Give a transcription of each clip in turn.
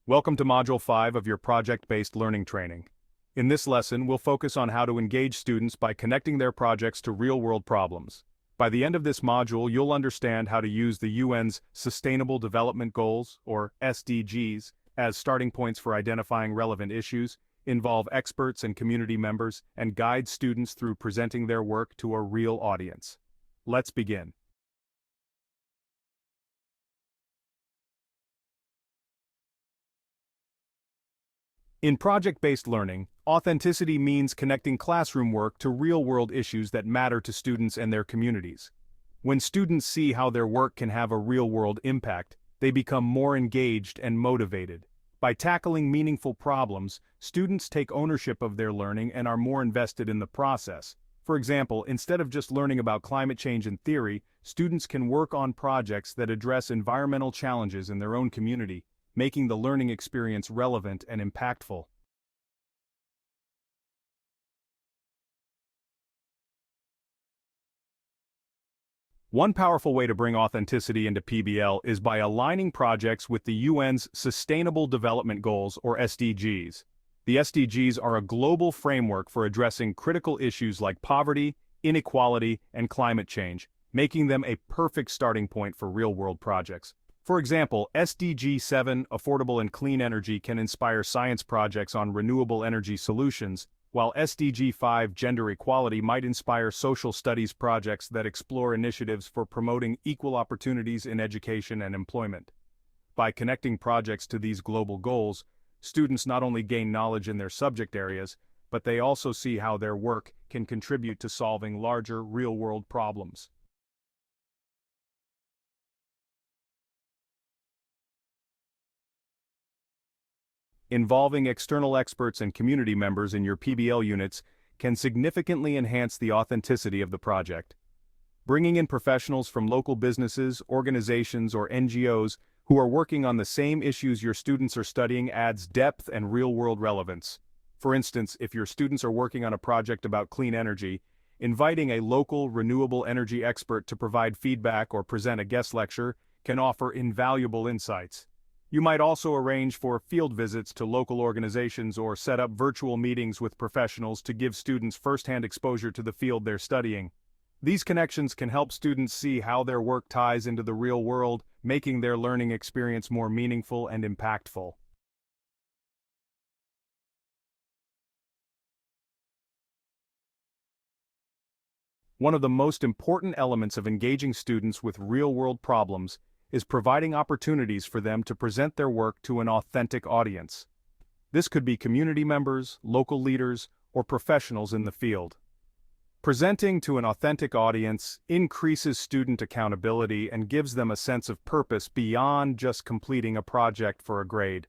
Welcome to Module 5 of your project-based learning training. In this lesson, we'll focus on how to engage students by connecting their projects to real-world problems. By the end of this module, you'll understand how to use the UN's Sustainable Development Goals, or SDGs, as starting points for identifying relevant issues, involve experts and community members, and guide students through presenting their work to a real audience. Let's begin. In project-based learning, authenticity means connecting classroom work to real-world issues that matter to students and their communities. When students see how their work can have a real-world impact, they become more engaged and motivated. By tackling meaningful problems, students take ownership of their learning and are more invested in the process. For example, instead of just learning about climate change in theory, students can work on projects that address environmental challenges in their own community, making the learning experience relevant and impactful. One powerful way to bring authenticity into PBL is by aligning projects with the UN's Sustainable Development Goals, or SDGs. The SDGs are a global framework for addressing critical issues like poverty, inequality, and climate change, making them a perfect starting point for real-world projects. For example, SDG 7, Affordable and Clean Energy, can inspire science projects on renewable energy solutions, while SDG 5, Gender Equality, might inspire social studies projects that explore initiatives for promoting equal opportunities in education and employment. By connecting projects to these global goals, students not only gain knowledge in their subject areas, but they also see how their work can contribute to solving larger real-world problems. Involving external experts and community members in your PBL units can significantly enhance the authenticity of the project. Bringing in professionals from local businesses, organizations, or NGOs who are working on the same issues your students are studying adds depth and real-world relevance. For instance, if your students are working on a project about clean energy, inviting a local renewable energy expert to provide feedback or present a guest lecture can offer invaluable insights. You might also arrange for field visits to local organizations or set up virtual meetings with professionals to give students first-hand exposure to the field they're studying. These connections can help students see how their work ties into the real world, making their learning experience more meaningful and impactful. One of the most important elements of engaging students with real-world problems is providing opportunities for them to present their work to an authentic audience. This could be community members, local leaders, or professionals in the field. Presenting to an authentic audience increases student accountability and gives them a sense of purpose beyond just completing a project for a grade.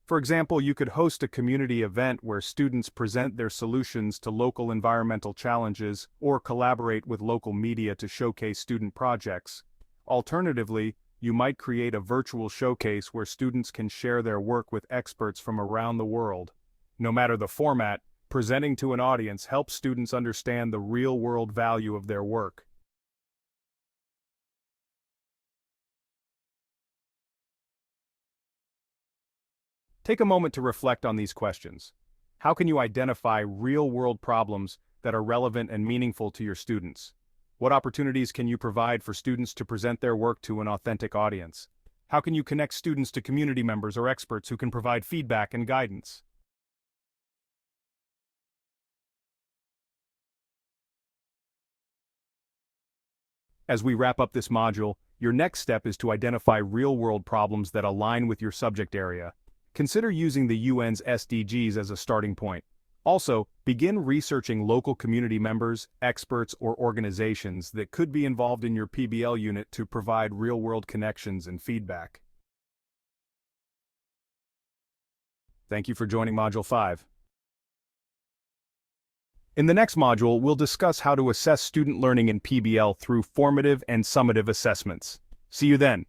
For example, you could host a community event where students present their solutions to local environmental challenges or collaborate with local media to showcase student projects. Alternatively, you might create a virtual showcase where students can share their work with experts from around the world. No matter the format, presenting to an audience helps students understand the real-world value of their work. Take a moment to reflect on these questions. How can you identify real-world problems that are relevant and meaningful to your students? What opportunities can you provide for students to present their work to an authentic audience? How can you connect students to community members or experts who can provide feedback and guidance? As we wrap up this module, your next step is to identify real-world problems that align with your subject area. Consider using the UN's SDGs as a starting point. Also, begin researching local community members, experts, or organizations that could be involved in your PBL unit to provide real-world connections and feedback. Thank you for joining Module 5. In the next module, we'll discuss how to assess student learning in PBL through formative and summative assessments. See you then.